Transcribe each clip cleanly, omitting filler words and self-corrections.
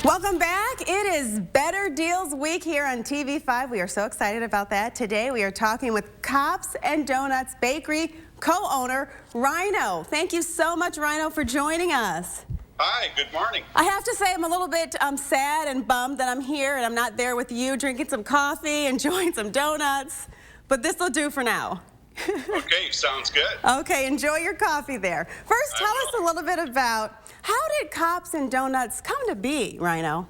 Welcome back. It is Better Deals Week here on TV5. We are so excited about that. Today we are talking with Cops and Doughnuts Bakery co-owner Rhino. Thank you so much, Rhino, for joining us. Hi, good morning. I have to say I'm a little bit sad and bummed that I'm here and I'm not there with you drinking some coffee, enjoying some donuts, but this will do for now. Okay, sounds good. Okay, enjoy your coffee there. First, tell us a little bit about how did Cops and Doughnuts come to be, Rhino?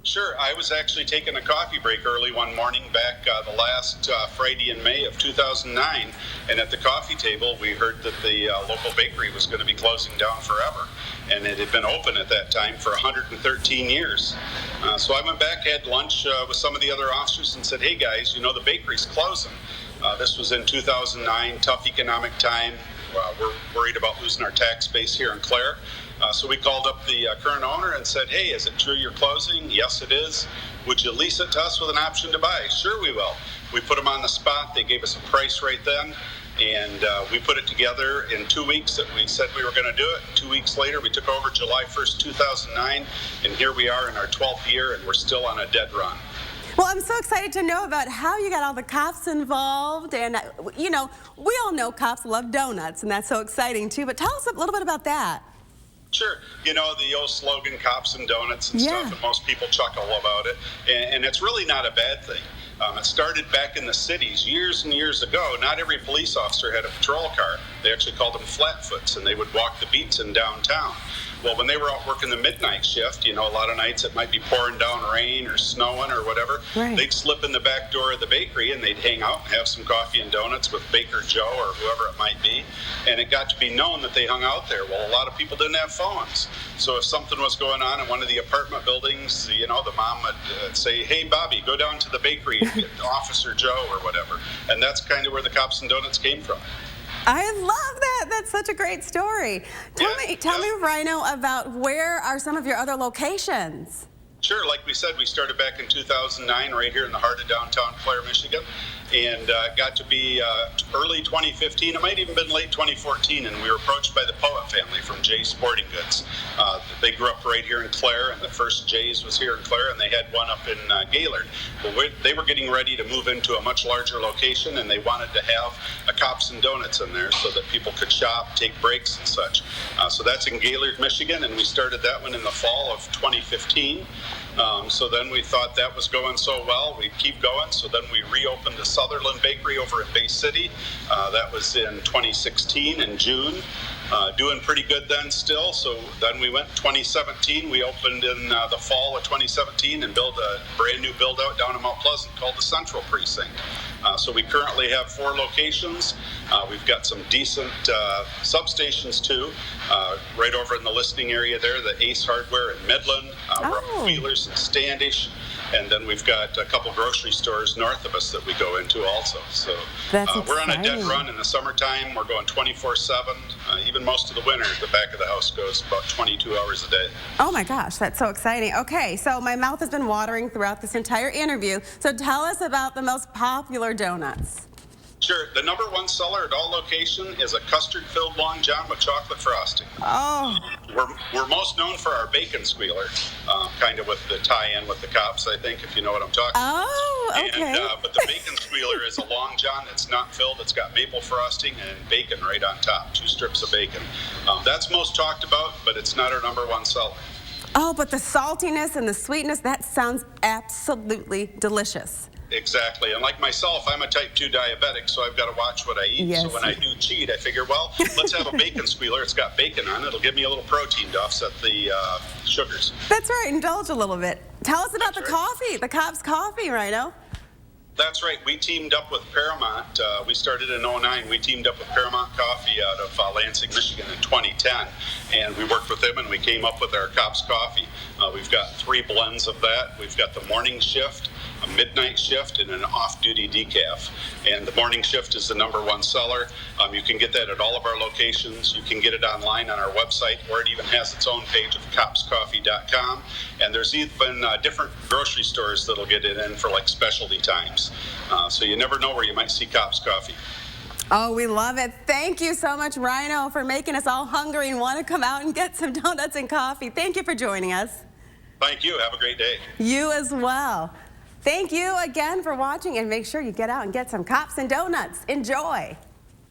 Sure, I was actually taking a coffee break early one morning back the last Friday in May of 2009, and at the coffee table we heard that the local bakery was going to be closing down forever, and it had been open at that time for 113 years. So I went back, had lunch with some of the other officers and said, hey guys, you know the bakery's closing. This was in 2009, tough economic time. We're worried about losing our tax base here in Clare. So we called up the current owner and said, hey, is it true you're closing? Yes, it is. Would you lease it to us with an option to buy? Sure, we will. We put them on the spot. They gave us a price right then. And we put it together in 2 weeks that we said we were going to do it. 2 weeks later, we took over July 1st, 2009. And here we are in our 12th year, and we're still on a dead run. Well, I'm so excited to know about how you got all the cops involved. And, you know, we all know cops love donuts, and that's so exciting, too. But tell us a little bit about that. Sure. You know, the old slogan, cops and donuts and stuff, and most people chuckle about it. And it's really not a bad thing. It started back in the cities years and years ago. Not every police officer had a patrol car. They actually called them flatfoots, and they would walk the beats in downtown. Well, when they were out working the midnight shift, you know, a lot of nights it might be pouring down rain or snowing or whatever, they'd slip in the back door of the bakery and they'd hang out and have some coffee and donuts with Baker Joe or whoever it might be. And it got to be known that they hung out there. Well, a lot of people didn't have phones. So if something was going on in one of the apartment buildings, you know, the mom would say, hey, Bobby, go down to the bakery and get Officer Joe or whatever. And that's kind of where the Cops and Donuts came from. I love that. That's such a great story. Tell me, Rhino, about where are some of your other locations? Sure. Like we said, we started back in 2009 right here in the heart of downtown Clare, Michigan, and got to be early 2015. It might even been late 2014, and we were approached by the Poet family from Jay's Sporting Goods. They grew up right here in Clare, and the first Jay's was here in Clare, and they had one up in Gaylord. Well, they were getting ready to move into a much larger location, and they wanted to have a Cops and Donuts in there so that people could shop, take breaks, and such. So that's in Gaylord, Michigan, and we started that one in the fall of 2015. So then we thought that was going so well, we'd keep going. So then we reopened the Sutherland Bakery over in Bay City. That was in 2016 in June. Doing pretty good then still. So then we went 2017. We opened in the fall of 2017 and built a brand new build out down in Mount Pleasant called the Central Precinct. So we currently have 4 locations. We've got some decent substations too. Right over in the listing area there, the Ace Hardware in Midland. We're up at Wheelers and Standish. And then we've got a couple grocery stores north of us that we go into also. So we're on a dead run in the summertime. We're going 24/7. Even most of the winter, the back of the house goes about 22 hours a day. Oh my gosh, that's so exciting. Okay, so my mouth has been watering throughout this entire interview. So tell us about the most popular donuts. Sure. The #1 seller at all locations is a custard-filled Long John with chocolate frosting. Oh. We're most known for our bacon squealer, kind of with the tie-in with the cops, I think, if you know what I'm talking about. Oh, okay. But the bacon squealer is a Long John that's not filled. It's got maple frosting and bacon right on top, 2 strips of bacon. That's most talked about, but it's not our #1 seller. Oh, but the saltiness and the sweetness, that sounds absolutely delicious. Exactly. And like myself, I'm a type 2 diabetic, so I've got to watch what I eat. Yes. So when I do cheat, I figure, well, let's have a bacon squealer. It's got bacon on it. It'll give me a little protein to offset the sugars. That's right. Indulge a little bit. Tell us about coffee, the Cops coffee, Rhino. That's right. We teamed up with Paramount. We started in 2009. We teamed up with Paramount Coffee out of Lansing, Michigan in 2010. And we worked with them and we came up with our Cops coffee. We've got 3 blends of that. We've got the morning shift, a midnight shift, and an off-duty decaf. And the morning shift is the #1 seller. You can get that at all of our locations. You can get it online on our website, or it even has its own page of copscoffee.com. And there's even different grocery stores that'll get it in for like specialty times. So you never know where you might see Cops coffee. Oh, we love it. Thank you so much, Rhino, for making us all hungry and want to come out and get some donuts and coffee. Thank you for joining us. Thank you. Have a great day. You as well. Thank you again for watching, and make sure you get out and get some Cops and Doughnuts. Enjoy.